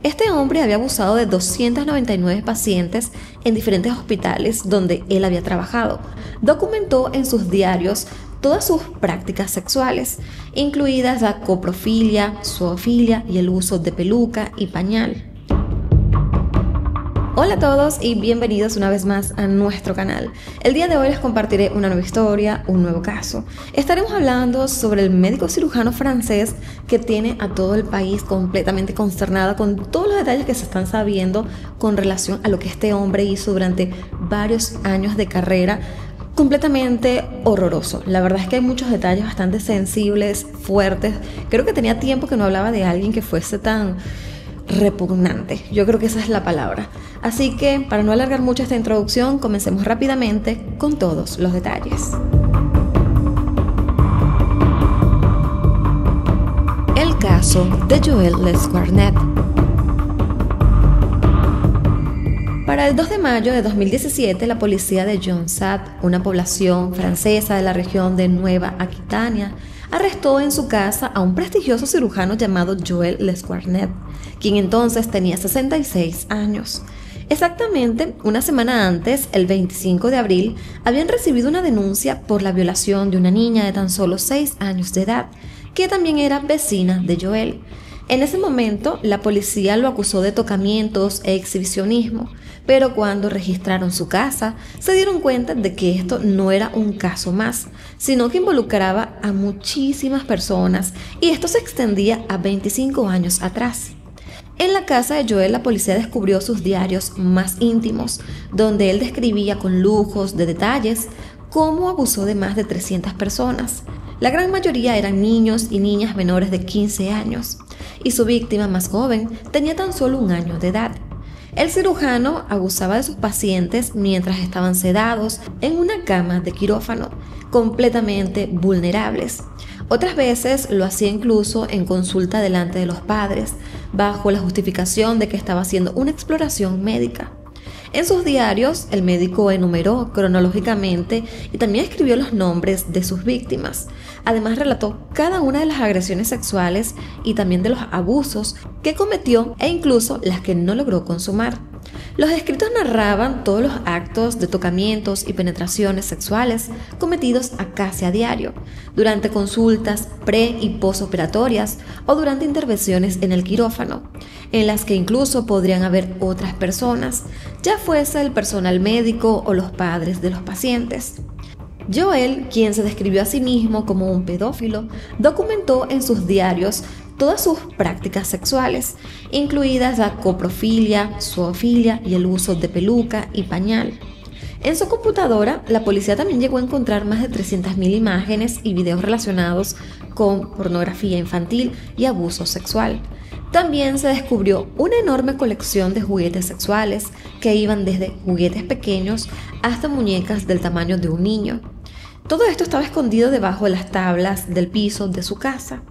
Este hombre había abusado de 299 pacientes en diferentes hospitales donde él había trabajado. Documentó en sus diarios todas sus prácticas sexuales, incluidas la coprofilia, zoofilia y el uso de peluca y pañal. Hola a todos y bienvenidos una vez más a nuestro canal. El día de hoy les compartiré una nueva historia, un nuevo caso. Estaremos hablando sobre el médico cirujano francés que tiene a todo el país completamente consternado con todos los detalles que se están sabiendo con relación a lo que este hombre hizo durante varios años de carrera. Completamente horroroso. La verdad es que hay muchos detalles bastante sensibles, fuertes. Creo que tenía tiempo que no hablaba de alguien que fuese tan repugnante. Yo creo que esa es la palabra. Así que, para no alargar mucho esta introducción, comencemos rápidamente con todos los detalles. El caso de Joël Lescoarnet. Para el 2 de mayo de 2017, la policía de Jonzat, una población francesa de la región de Nueva Aquitania, arrestó en su casa a un prestigioso cirujano llamado Joël Lescoarnet, quien entonces tenía 66 años. Exactamente una semana antes, el 25 de abril, habían recibido una denuncia por la violación de una niña de tan solo 6 años de edad, que también era vecina de Joël. En ese momento, la policía lo acusó de tocamientos e exhibicionismo, pero cuando registraron su casa, se dieron cuenta de que esto no era un caso más, sino que involucraba a muchísimas personas y esto se extendía a 25 años atrás. En la casa de Joël, la policía descubrió sus diarios más íntimos, donde él describía con lujos de detalles cómo abusó de más de 300 personas. La gran mayoría eran niños y niñas menores de 15 años, y su víctima más joven tenía tan solo 1 año de edad. El cirujano abusaba de sus pacientes mientras estaban sedados en una cama de quirófano, completamente vulnerables. Otras veces lo hacía incluso en consulta delante de los padres, bajo la justificación de que estaba haciendo una exploración médica. En sus diarios, el médico enumeró cronológicamente y también escribió los nombres de sus víctimas. Además, relató cada una de las agresiones sexuales y también de los abusos que cometió e incluso las que no logró consumar. Los escritos narraban todos los actos de tocamientos y penetraciones sexuales cometidos casi a diario, durante consultas pre- y posoperatorias o durante intervenciones en el quirófano, en las que incluso podrían haber otras personas, ya fuese el personal médico o los padres de los pacientes. Joël, quien se describió a sí mismo como un pedófilo, documentó en sus diarios todas sus prácticas sexuales, incluidas la coprofilia, zoofilia y el uso de peluca y pañal. En su computadora, la policía también llegó a encontrar más de 300.000 imágenes y videos relacionados con pornografía infantil y abuso sexual. También se descubrió una enorme colección de juguetes sexuales que iban desde juguetes pequeños hasta muñecas del tamaño de un niño. Todo esto estaba escondido debajo de las tablas del piso de su casa.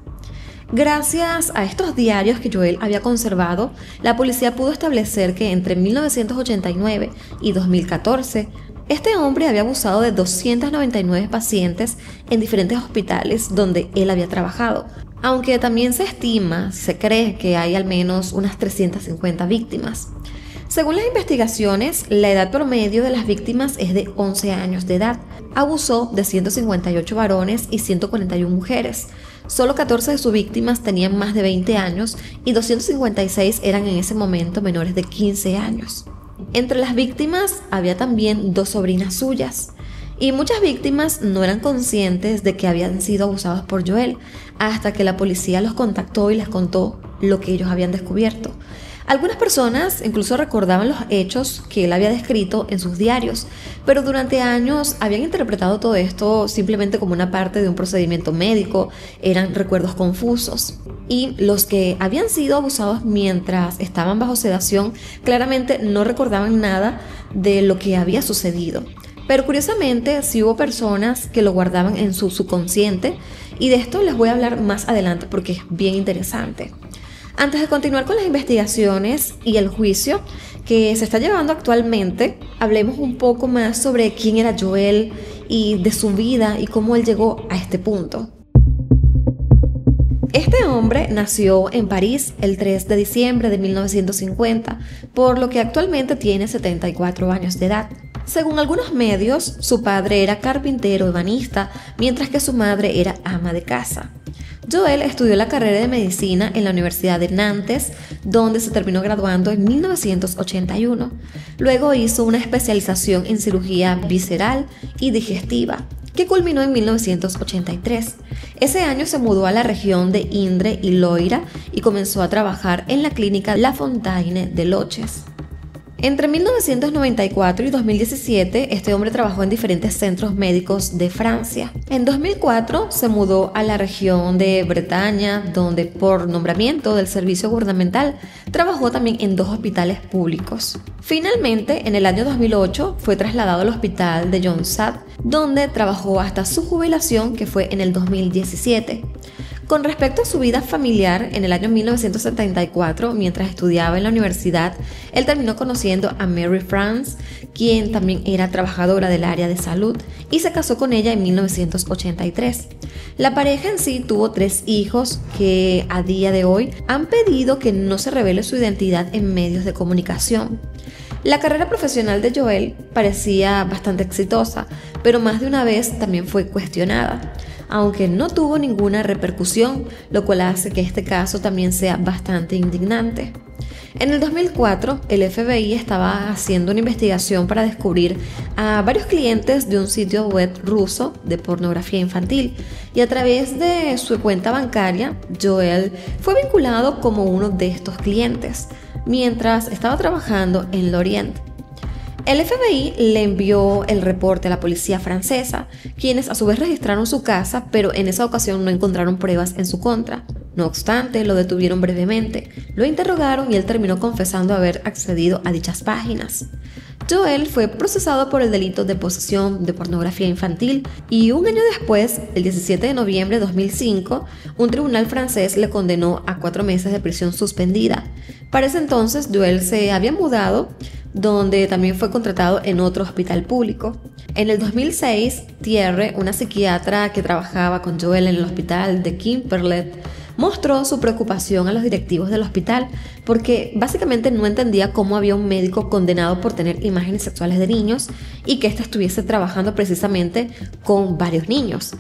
Gracias a estos diarios que Joël había conservado, la policía pudo establecer que entre 1989 y 2014, este hombre había abusado de 299 pacientes en diferentes hospitales donde él había trabajado, aunque también se cree que hay al menos unas 350 víctimas. Según las investigaciones, la edad promedio de las víctimas es de 11 años de edad. Abusó de 158 varones y 141 mujeres. Solo 14 de sus víctimas tenían más de 20 años y 256 eran en ese momento menores de 15 años. Entre las víctimas había también 2 sobrinas suyas. Y muchas víctimas no eran conscientes de que habían sido abusados por Joël hasta que la policía los contactó y les contó lo que ellos habían descubierto. Algunas personas incluso recordaban los hechos que él había descrito en sus diarios, pero durante años habían interpretado todo esto simplemente como una parte de un procedimiento médico, eran recuerdos confusos. Y los que habían sido abusados mientras estaban bajo sedación claramente no recordaban nada de lo que había sucedido. Pero curiosamente sí hubo personas que lo guardaban en su subconsciente y de esto les voy a hablar más adelante porque es bien interesante. Antes de continuar con las investigaciones y el juicio que se está llevando actualmente, hablemos un poco más sobre quién era Joël y de su vida y cómo él llegó a este punto. Este hombre nació en París el 3 de diciembre de 1950, por lo que actualmente tiene 74 años de edad. Según algunos medios, su padre era carpintero ebanista, mientras que su madre era ama de casa. Joel estudió la carrera de medicina en la Universidad de Nantes, donde se terminó graduando en 1981. Luego hizo una especialización en cirugía visceral y digestiva, que culminó en 1983. Ese año se mudó a la región de Indre y Loira y comenzó a trabajar en la clínica La Fontaine de Loches. Entre 1994 y 2017, este hombre trabajó en diferentes centros médicos de Francia. En 2004 se mudó a la región de Bretaña, donde por nombramiento del servicio gubernamental trabajó también en 2 hospitales públicos. Finalmente, en el año 2008 fue trasladado al hospital de Jonsat, donde trabajó hasta su jubilación, que fue en el 2017. Con respecto a su vida familiar, en el año 1974, mientras estudiaba en la universidad, él terminó conociendo a Mary France, quien también era trabajadora del área de salud, y se casó con ella en 1983. La pareja en sí tuvo 3 hijos que a día de hoy han pedido que no se revele su identidad en medios de comunicación. La carrera profesional de Joel parecía bastante exitosa, pero más de una vez también fue cuestionada, aunque no tuvo ninguna repercusión, lo cual hace que este caso también sea bastante indignante. En el 2004, el FBI estaba haciendo una investigación para descubrir a varios clientes de un sitio web ruso de pornografía infantil, y a través de su cuenta bancaria, Joel fue vinculado como uno de estos clientes, mientras estaba trabajando en Lorient. El FBI le envió el reporte a la policía francesa, quienes a su vez registraron su casa, pero en esa ocasión no encontraron pruebas en su contra. No obstante, lo detuvieron brevemente, lo interrogaron y él terminó confesando haber accedido a dichas páginas. Joel fue procesado por el delito de posesión de pornografía infantil y un año después, el 17 de noviembre de 2005, un tribunal francés le condenó a 4 meses de prisión suspendida. Para ese entonces, Joel se había mudado, donde también fue contratado en otro hospital público. En el 2006, Thierry, una psiquiatra que trabajaba con Joel en el hospital de Quimperlé, mostró su preocupación a los directivos del hospital porque básicamente no entendía cómo había un médico condenado por tener imágenes sexuales de niños y que éste estuviese trabajando precisamente con varios niños.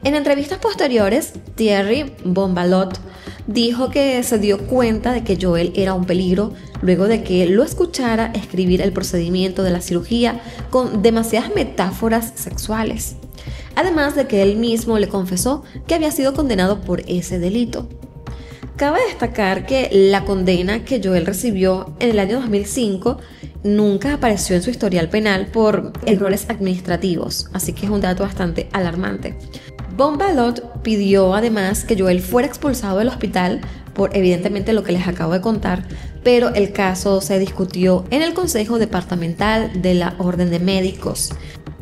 En entrevistas posteriores, Thierry Bombalot dijo que se dio cuenta de que Joel era un peligro luego de que lo escuchara escribir el procedimiento de la cirugía con demasiadas metáforas sexuales. Además de que él mismo le confesó que había sido condenado por ese delito. Cabe destacar que la condena que Joel recibió en el año 2005 nunca apareció en su historial penal por errores administrativos, así que es un dato bastante alarmante. Bombalot pidió además que Joel fuera expulsado del hospital por evidentemente lo que les acabo de contar, pero el caso se discutió en el Consejo Departamental de la Orden de Médicos.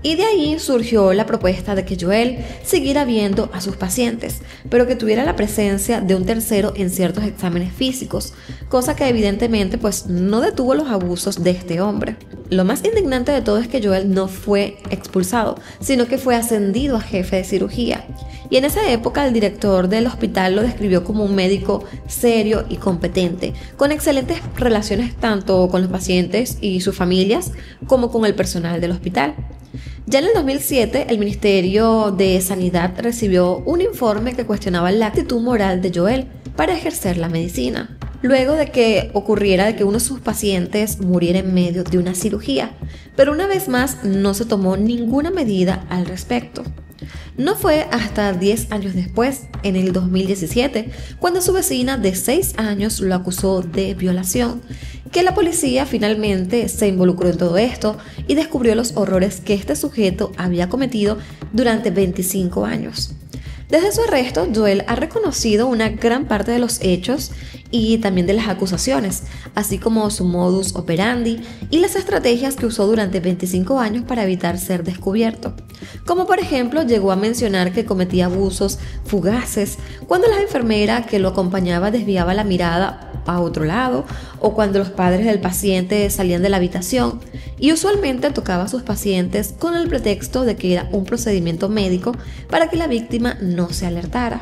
Y de ahí surgió la propuesta de que Joel siguiera viendo a sus pacientes, pero que tuviera la presencia de un tercero en ciertos exámenes físicos, cosa que evidentemente pues no detuvo los abusos de este hombre. Lo más indignante de todo es que Joel no fue expulsado, sino que fue ascendido a jefe de cirugía. Y en esa época el director del hospital lo describió como un médico serio y competente, con excelentes relaciones tanto con los pacientes y sus familias como con el personal del hospital. Ya en el 2007, el Ministerio de Sanidad recibió un informe que cuestionaba la actitud moral de Joel para ejercer la medicina, luego de que ocurriera de que uno de sus pacientes muriera en medio de una cirugía, pero una vez más no se tomó ninguna medida al respecto. No fue hasta 10 años después, en el 2017, cuando su vecina de 6 años lo acusó de violación, que la policía finalmente se involucró en todo esto y descubrió los horrores que este sujeto había cometido durante 25 años. Desde su arresto, Joel ha reconocido una gran parte de los hechos y también de las acusaciones, así como su modus operandi y las estrategias que usó durante 25 años para evitar ser descubierto. Como por ejemplo, llegó a mencionar que cometía abusos fugaces cuando la enfermera que lo acompañaba desviaba la mirada a otro lado o cuando los padres del paciente salían de la habitación, y usualmente tocaba a sus pacientes con el pretexto de que era un procedimiento médico para que la víctima no se alertara.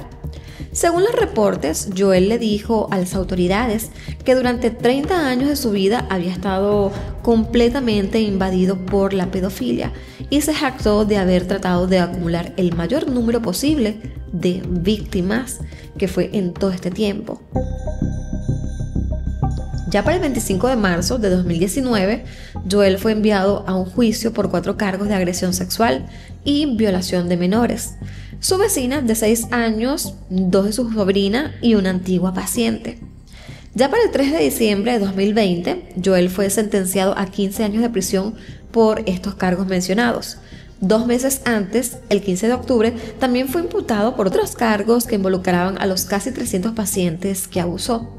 Según los reportes, Joel le dijo a las autoridades que durante 30 años de su vida había estado completamente invadido por la pedofilia y se jactó de haber tratado de acumular el mayor número posible de víctimas que fue en todo este tiempo. Ya para el 25 de marzo de 2019, Joel fue enviado a un juicio por 4 cargos de agresión sexual y violación de menores. Su vecina de 6 años, 2 de sus sobrinas y una antigua paciente. Ya para el 3 de diciembre de 2020, Joel fue sentenciado a 15 años de prisión por estos cargos mencionados. 2 meses antes, el 15 de octubre, también fue imputado por otros cargos que involucraban a los casi 300 pacientes que abusó.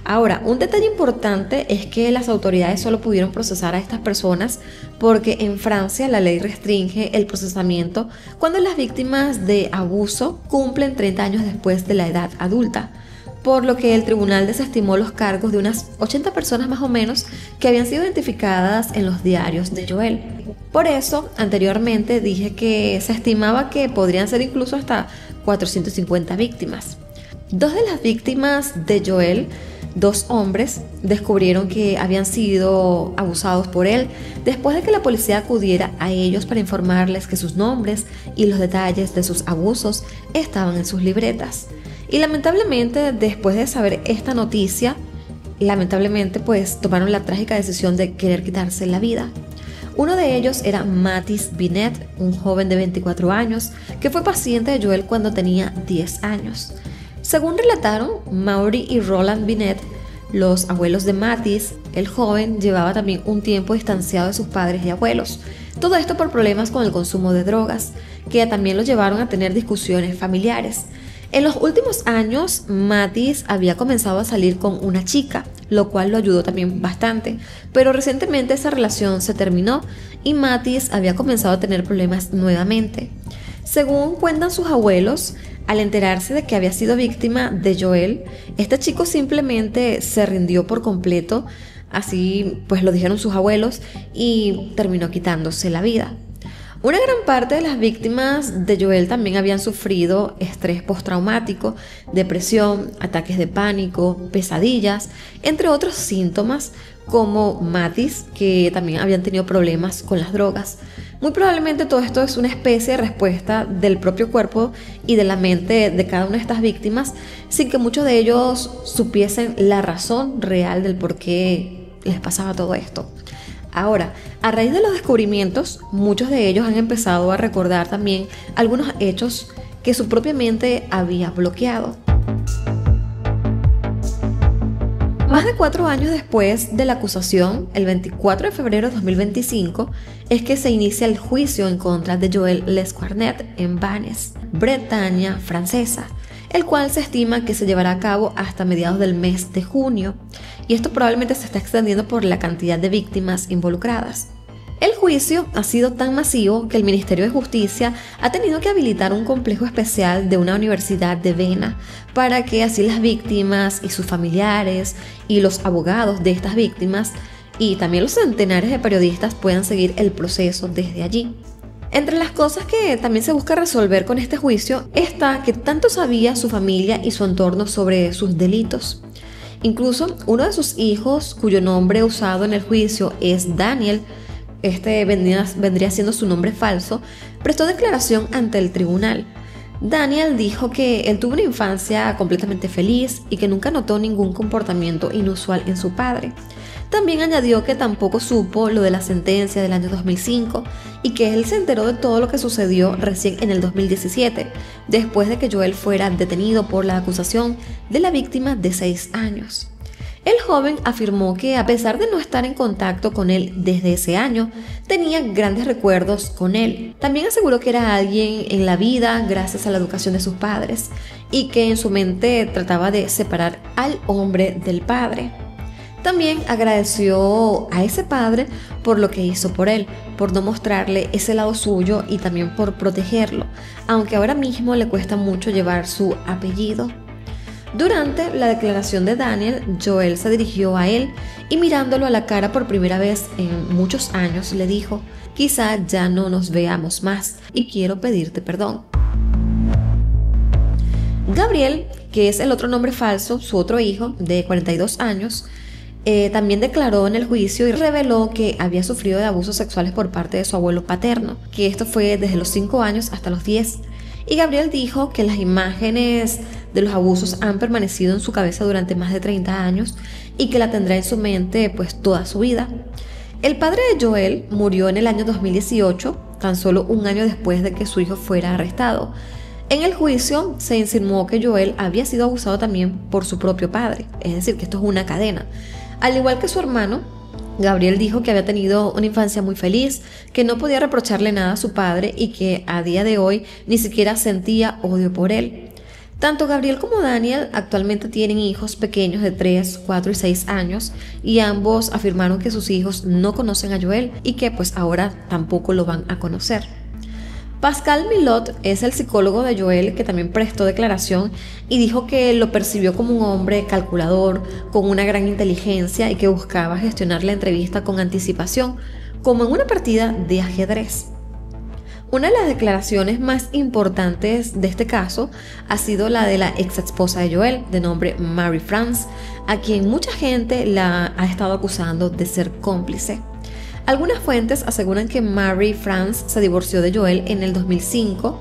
Ahora, un detalle importante es que las autoridades solo pudieron procesar a estas personas porque en Francia la ley restringe el procesamiento cuando las víctimas de abuso cumplen 30 años después de la edad adulta, por lo que el tribunal desestimó los cargos de unas 80 personas más o menos que habían sido identificadas en los diarios de Joel. Por eso, anteriormente dije que se estimaba que podrían ser incluso hasta 450 víctimas. 2 de las víctimas de Joel, 2 hombres, descubrieron que habían sido abusados por él después de que la policía acudiera a ellos para informarles que sus nombres y los detalles de sus abusos estaban en sus libretas. Y lamentablemente, después de saber esta noticia, pues tomaron la trágica decisión de querer quitarse la vida. Uno de ellos era Mathis Binet, un joven de 24 años que fue paciente de Joel cuando tenía 10 años. Según relataron Maury y Roland Binet, los abuelos de Mathis, el joven llevaba también un tiempo distanciado de sus padres y abuelos. Todo esto por problemas con el consumo de drogas, que también lo llevaron a tener discusiones familiares. En los últimos años, Mathis había comenzado a salir con una chica, lo cual lo ayudó también bastante, pero recientemente esa relación se terminó y Mathis había comenzado a tener problemas nuevamente. Según cuentan sus abuelos, al enterarse de que había sido víctima de Joel, este chico simplemente se rindió por completo, así pues lo dijeron sus abuelos, y terminó quitándose la vida. Una gran parte de las víctimas de Joel también habían sufrido estrés postraumático, depresión, ataques de pánico, pesadillas, entre otros síntomas, como Mathis, que también habían tenido problemas con las drogas. Muy probablemente todo esto es una especie de respuesta del propio cuerpo y de la mente de cada una de estas víctimas, sin que muchos de ellos supiesen la razón real del por qué les pasaba todo esto. Ahora, a raíz de los descubrimientos, muchos de ellos han empezado a recordar también algunos hechos que su propia mente había bloqueado. Más de 4 años después de la acusación, el 24 de febrero de 2025, es que se inicia el juicio en contra de Joel Lesquarnet en Vannes, Bretaña francesa, el cual se estima que se llevará a cabo hasta mediados del mes de junio, y esto probablemente se está extendiendo por la cantidad de víctimas involucradas. El juicio ha sido tan masivo que el Ministerio de Justicia ha tenido que habilitar un complejo especial de una universidad de Viena para que así las víctimas y sus familiares y los abogados de estas víctimas y también los centenares de periodistas puedan seguir el proceso desde allí. Entre las cosas que también se busca resolver con este juicio está que tanto sabía su familia y su entorno sobre sus delitos. Incluso uno de sus hijos, cuyo nombre usado en el juicio es Daniel, vendría siendo su nombre falso, prestó declaración ante el tribunal. Daniel dijo que él tuvo una infancia completamente feliz y que nunca notó ningún comportamiento inusual en su padre. También añadió que tampoco supo lo de la sentencia del año 2005 y que él se enteró de todo lo que sucedió recién en el 2017, después de que Joel fuera detenido por la acusación de la víctima de 6 años. El joven afirmó que a pesar de no estar en contacto con él desde ese año, tenía grandes recuerdos con él. También aseguró que era alguien en la vida gracias a la educación de sus padres y que en su mente trataba de separar al hombre del padre. También agradeció a ese padre por lo que hizo por él, por no mostrarle ese lado suyo y también por protegerlo, aunque ahora mismo le cuesta mucho llevar su apellido. Durante la declaración de Daniel, Joel se dirigió a él y mirándolo a la cara por primera vez en muchos años le dijo: quizá ya no nos veamos más y quiero pedirte perdón. Gabriel, que es el otro nombre falso, su otro hijo de 42 años, también declaró en el juicio y reveló que había sufrido de abusos sexuales por parte de su abuelo paterno, que esto fue desde los 5 años hasta los 10. Y Gabriel dijo que las imágenes de los abusos han permanecido en su cabeza durante más de 30 años y que la tendrá en su mente pues toda su vida. El padre de Joel murió en el año 2018, tan solo un año después de que su hijo fuera arrestado. En el juicio se insinuó que Joel había sido abusado también por su propio padre, es decir, que esto es una cadena. Al igual que su hermano, Gabriel dijo que había tenido una infancia muy feliz, que no podía reprocharle nada a su padre y que a día de hoy ni siquiera sentía odio por él. Tanto Gabriel como Daniel actualmente tienen hijos pequeños de 3, 4 y 6 años y ambos afirmaron que sus hijos no conocen a Joel y que pues ahora tampoco lo van a conocer. Pascal Milot es el psicólogo de Joel que también prestó declaración y dijo que lo percibió como un hombre calculador, con una gran inteligencia y que buscaba gestionar la entrevista con anticipación, como en una partida de ajedrez. Una de las declaraciones más importantes de este caso ha sido la de la ex esposa de Joel, de nombre Mary France, a quien mucha gente la ha estado acusando de ser cómplice. Algunas fuentes aseguran que Mary France se divorció de Joel en el 2005,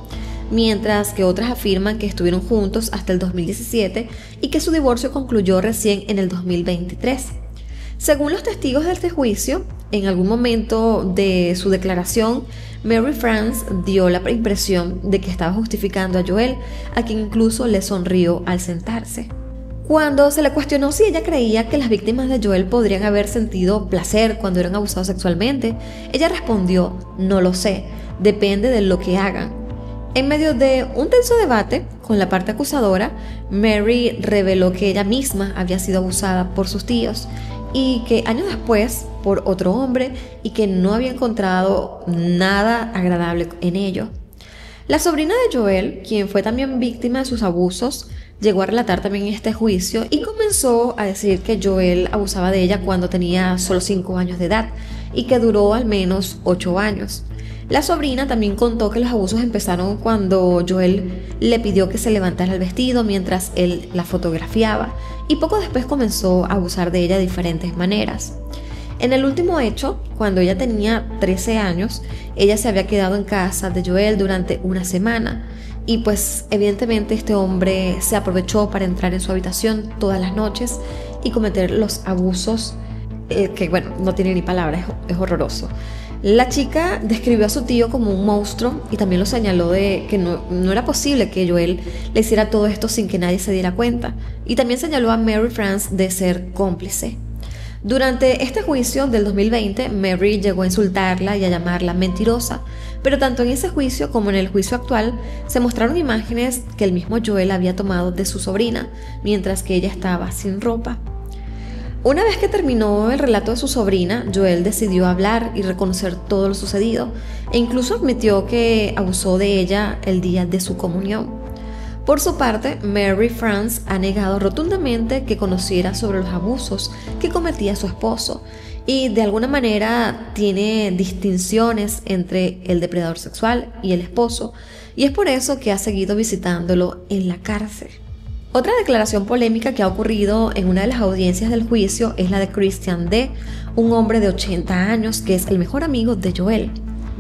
mientras que otras afirman que estuvieron juntos hasta el 2017 y que su divorcio concluyó recién en el 2023. Según los testigos de este juicio, en algún momento de su declaración, Mary France dio la impresión de que estaba justificando a Joel, a quien incluso le sonrió al sentarse. Cuando se le cuestionó si ella creía que las víctimas de Joel podrían haber sentido placer cuando eran abusados sexualmente, ella respondió: no lo sé, depende de lo que hagan. En medio de un tenso debate con la parte acusadora, Mary reveló que ella misma había sido abusada por sus tíos y que años después por otro hombre y que no había encontrado nada agradable en ello. La sobrina de Joel, quien fue también víctima de sus abusos, llegó a relatar también este juicio y comenzó a decir que Joel abusaba de ella cuando tenía solo 5 años de edad y que duró al menos 8 años. La sobrina también contó que los abusos empezaron cuando Joel le pidió que se levantara el vestido mientras él la fotografiaba y poco después comenzó a abusar de ella de diferentes maneras. En el último hecho, cuando ella tenía 13 años, ella se había quedado en casa de Joel durante una semana y pues evidentemente este hombre se aprovechó para entrar en su habitación todas las noches y cometer los abusos que bueno, no tiene ni palabras, es horroroso. La chica describió a su tío como un monstruo y también lo señaló de que no era posible que Joel le hiciera todo esto sin que nadie se diera cuenta, y también señaló a Mary France de ser cómplice. Durante este juicio del 2020, Mary llegó a insultarla y a llamarla mentirosa, pero tanto en ese juicio como en el juicio actual se mostraron imágenes que el mismo Joel había tomado de su sobrina, mientras que ella estaba sin ropa. Una vez que terminó el relato de su sobrina, Joel decidió hablar y reconocer todo lo sucedido, e incluso admitió que abusó de ella el día de su comunión. Por su parte, Mary France ha negado rotundamente que conociera sobre los abusos que cometía su esposo y de alguna manera tiene distinciones entre el depredador sexual y el esposo, y es por eso que ha seguido visitándolo en la cárcel. Otra declaración polémica que ha ocurrido en una de las audiencias del juicio es la de Christian D., un hombre de 80 años que es el mejor amigo de Joel.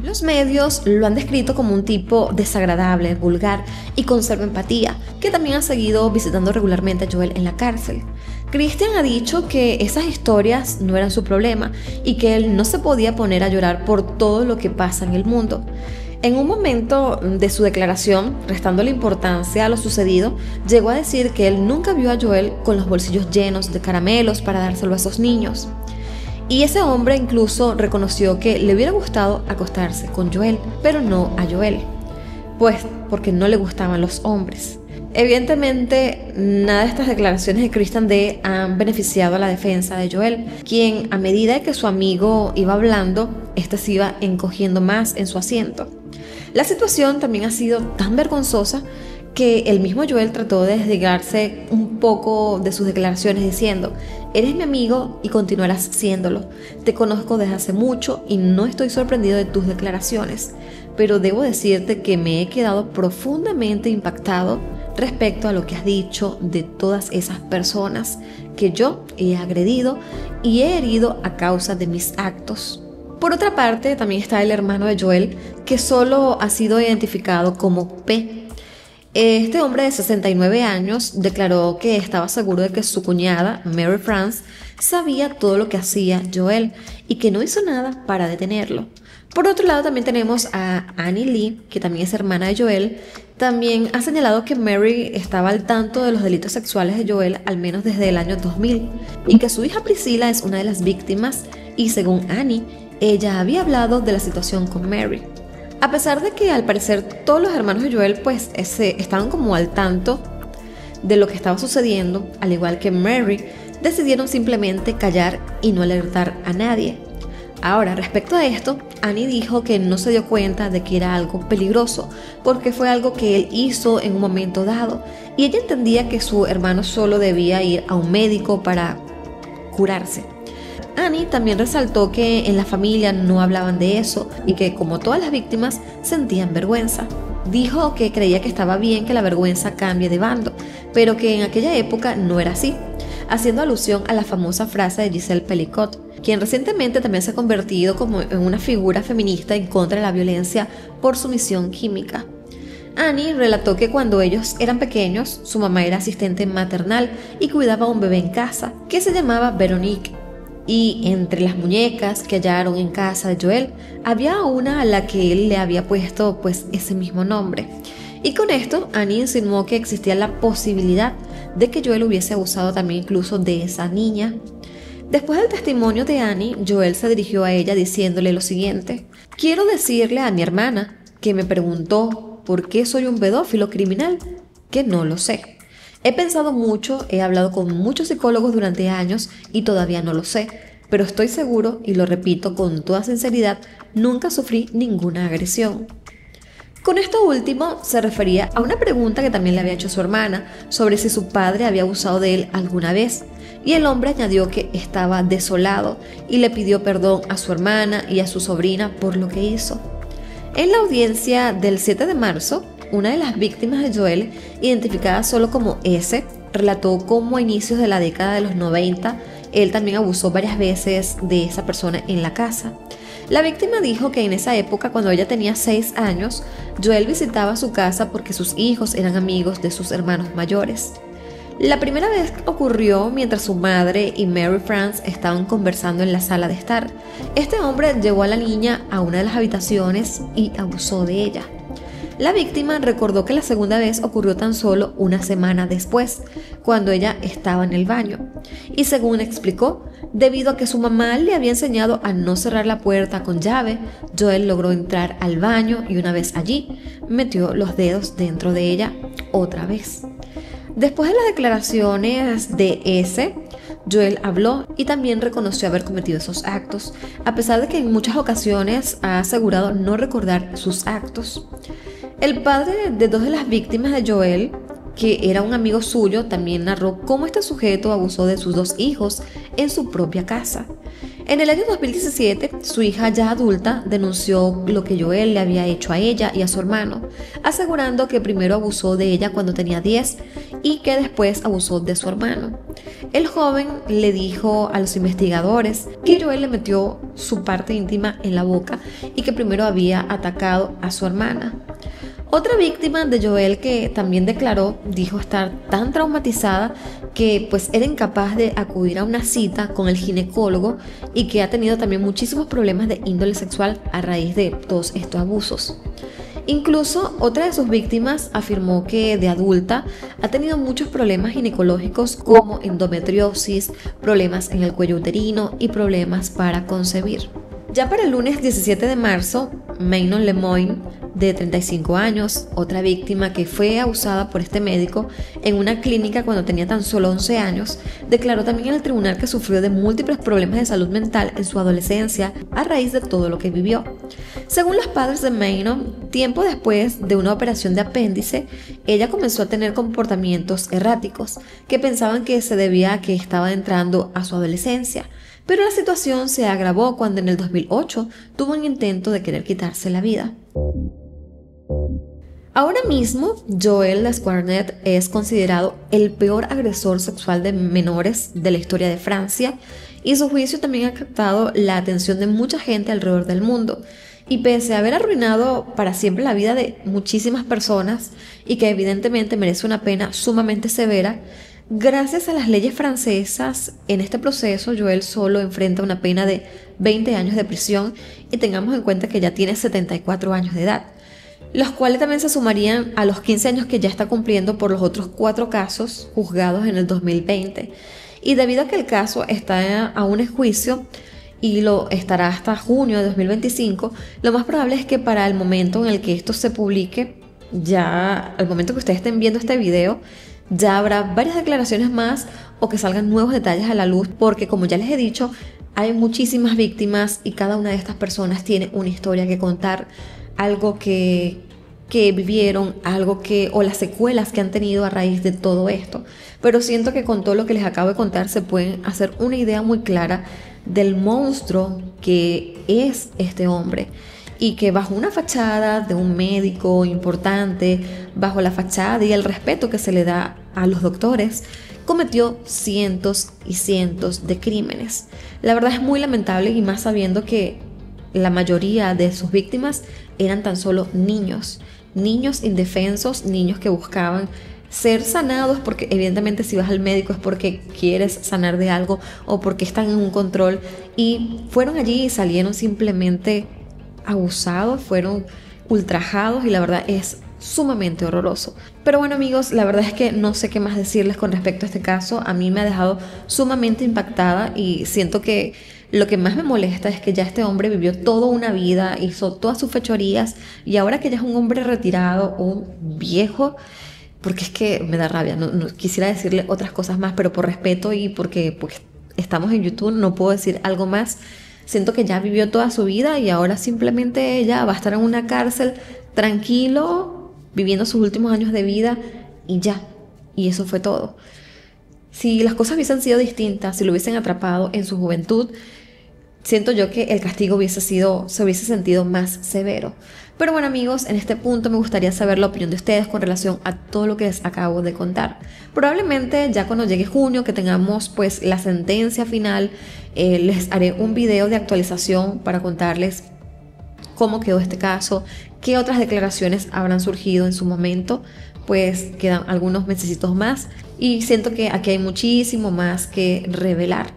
Los medios lo han descrito como un tipo desagradable, vulgar y con cero empatía, que también ha seguido visitando regularmente a Joel en la cárcel. Christian ha dicho que esas historias no eran su problema y que él no se podía poner a llorar por todo lo que pasa en el mundo. En un momento de su declaración, restándole importancia a lo sucedido, llegó a decir que él nunca vio a Joel con los bolsillos llenos de caramelos para dárselo a esos niños. Y ese hombre incluso reconoció que le hubiera gustado acostarse con Joel, pero no a Joel, pues porque no le gustaban los hombres. Evidentemente, nada de estas declaraciones de Christian D. han beneficiado a la defensa de Joel, quien a medida que su amigo iba hablando, este se iba encogiendo más en su asiento. La situación también ha sido tan vergonzosa que el mismo Joel trató de desligarse un poco de sus declaraciones diciendo: eres mi amigo y continuarás siéndolo. Te conozco desde hace mucho y no estoy sorprendido de tus declaraciones, pero debo decirte que me he quedado profundamente impactado respecto a lo que has dicho de todas esas personas que yo he agredido y he herido a causa de mis actos. Por otra parte, también está el hermano de Joel, que solo ha sido identificado como P. Este hombre de 69 años declaró que estaba seguro de que su cuñada, Mary France, sabía todo lo que hacía Joel y que no hizo nada para detenerlo. Por otro lado, también tenemos a Annie Lee, que también es hermana de Joel. También ha señalado que Mary estaba al tanto de los delitos sexuales de Joel al menos desde el año 2000 y que su hija Priscilla es una de las víctimas y, según Annie, ella había hablado de la situación con Mary. A pesar de que al parecer todos los hermanos de Joel pues estaban como al tanto de lo que estaba sucediendo, al igual que Mary, decidieron simplemente callar y no alertar a nadie. Ahora, respecto a esto, Annie dijo que no se dio cuenta de que era algo peligroso porque fue algo que él hizo en un momento dado y ella entendía que su hermano solo debía ir a un médico para curarse. Annie también resaltó que en la familia no hablaban de eso y que, como todas las víctimas, sentían vergüenza. Dijo que creía que estaba bien que la vergüenza cambie de bando, pero que en aquella época no era así, haciendo alusión a la famosa frase de Giselle Pelicot, quien recientemente también se ha convertido como en una figura feminista en contra de la violencia por sumisión química. Annie relató que cuando ellos eran pequeños, su mamá era asistente maternal y cuidaba a un bebé en casa, que se llamaba Veronique. Y entre las muñecas que hallaron en casa de Joel, había una a la que él le había puesto pues ese mismo nombre. Y con esto, Annie insinuó que existía la posibilidad de que Joel hubiese abusado también incluso de esa niña. Después del testimonio de Annie, Joel se dirigió a ella diciéndole lo siguiente: quiero decirle a mi hermana que me preguntó por qué soy un pedófilo criminal, que no lo sé. He pensado mucho, he hablado con muchos psicólogos durante años y todavía no lo sé, pero estoy seguro, y lo repito con toda sinceridad, nunca sufrí ninguna agresión. Con esto último se refería a una pregunta que también le había hecho su hermana sobre si su padre había abusado de él alguna vez, y el hombre añadió que estaba desolado y le pidió perdón a su hermana y a su sobrina por lo que hizo. En la audiencia del 7 de marzo, una de las víctimas de Joel, identificada solo como S, relató cómo a inicios de la década de los 90 él también abusó varias veces de esa persona en la casa. La víctima dijo que en esa época, cuando ella tenía 6 años, Joel visitaba su casa porque sus hijos eran amigos de sus hermanos mayores. La primera vez ocurrió mientras su madre y Mary France estaban conversando en la sala de estar. Este hombre llevó a la niña a una de las habitaciones y abusó de ella. La víctima recordó que la segunda vez ocurrió tan solo una semana después, cuando ella estaba en el baño. Y según explicó, debido a que su mamá le había enseñado a no cerrar la puerta con llave, Joel logró entrar al baño y una vez allí, metió los dedos dentro de ella otra vez. Después de las declaraciones de S, Joel habló y también reconoció haber cometido esos actos, a pesar de que en muchas ocasiones ha asegurado no recordar sus actos. El padre de 2 de las víctimas de Joel, que era un amigo suyo, también narró cómo este sujeto abusó de sus 2 hijos en su propia casa. En el año 2017, su hija ya adulta denunció lo que Joel le había hecho a ella y a su hermano, asegurando que primero abusó de ella cuando tenía 10 y que después abusó de su hermano. El joven le dijo a los investigadores que Joel le metió su parte íntima en la boca y que primero había atacado a su hermana. Otra víctima de Joel, que también declaró, dijo estar tan traumatizada que pues era incapaz de acudir a una cita con el ginecólogo y que ha tenido también muchísimos problemas de índole sexual a raíz de todos estos abusos. Incluso otra de sus víctimas afirmó que de adulta ha tenido muchos problemas ginecológicos como endometriosis, problemas en el cuello uterino y problemas para concebir. Ya para el lunes 17 de marzo, Manon Lemoine, de 35 años, otra víctima que fue abusada por este médico en una clínica cuando tenía tan solo 11 años, declaró también en el tribunal que sufrió de múltiples problemas de salud mental en su adolescencia a raíz de todo lo que vivió. Según los padres de Manon, tiempo después de una operación de apéndice, ella comenzó a tener comportamientos erráticos que pensaban que se debía a que estaba entrando a su adolescencia. Pero la situación se agravó cuando en el 2008 tuvo un intento de querer quitarse la vida. Ahora mismo, Joel Lasquarnet es considerado el peor agresor sexual de menores de la historia de Francia y su juicio también ha captado la atención de mucha gente alrededor del mundo. Y pese a haber arruinado para siempre la vida de muchísimas personas y que evidentemente merece una pena sumamente severa, gracias a las leyes francesas, en este proceso Joel solo enfrenta una pena de 20 años de prisión y tengamos en cuenta que ya tiene 74 años de edad, los cuales también se sumarían a los 15 años que ya está cumpliendo por los otros 4 casos juzgados en el 2020. Y debido a que el caso está aún en juicio y lo estará hasta junio de 2025, lo más probable es que para el momento en el que esto se publique, ya al momento que ustedes estén viendo este video, ya habrá varias declaraciones más o que salgan nuevos detalles a la luz, porque como ya les he dicho, hay muchísimas víctimas y cada una de estas personas tiene una historia que contar, algo que vivieron, algo que, o las secuelas que han tenido a raíz de todo esto. Pero siento que con todo lo que les acabo de contar se pueden hacer una idea muy clara del monstruo que es este hombre, y que bajo una fachada de un médico importante, bajo la fachada y el respeto que se le da a los doctores, cometió cientos y cientos de crímenes. La verdad es muy lamentable, y más sabiendo que la mayoría de sus víctimas eran tan solo niños indefensos, niños que buscaban ser sanados, porque evidentemente si vas al médico es porque quieres sanar de algo o porque están en un control, y fueron allí y salieron simplemente abusados, fueron ultrajados, y la verdad es sumamente horroroso. Pero bueno amigos, la verdad es que no sé qué más decirles con respecto a este caso. A mí me ha dejado sumamente impactada y siento que lo que más me molesta es que ya este hombre vivió toda una vida, hizo todas sus fechorías, y ahora que ya es un hombre retirado, un viejo, porque es que me da rabia, no quisiera decirle otras cosas más, pero por respeto y porque pues, estamos en YouTube, no puedo decir algo más. Siento que ya vivió toda su vida y ahora simplemente ella va a estar en una cárcel tranquilo, viviendo sus últimos años de vida y ya. Y eso fue todo. Si las cosas hubiesen sido distintas, si lo hubiesen atrapado en su juventud, siento yo que el castigo se hubiese sentido más severo. Pero bueno amigos, en este punto me gustaría saber la opinión de ustedes con relación a todo lo que les acabo de contar. Probablemente ya cuando llegue junio, que tengamos pues la sentencia final, les haré un video de actualización para contarles cómo quedó este caso, qué otras declaraciones habrán surgido en su momento. Pues quedan algunos mesecitos más y siento que aquí hay muchísimo más que revelar.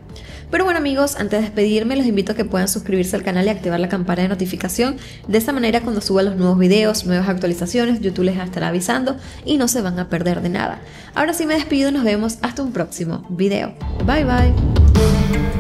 Pero bueno amigos, antes de despedirme los invito a que puedan suscribirse al canal y activar la campana de notificación. De esta manera cuando suba los nuevos videos, nuevas actualizaciones, YouTube les estará avisando y no se van a perder de nada. Ahora sí me despido y nos vemos hasta un próximo video. Bye bye.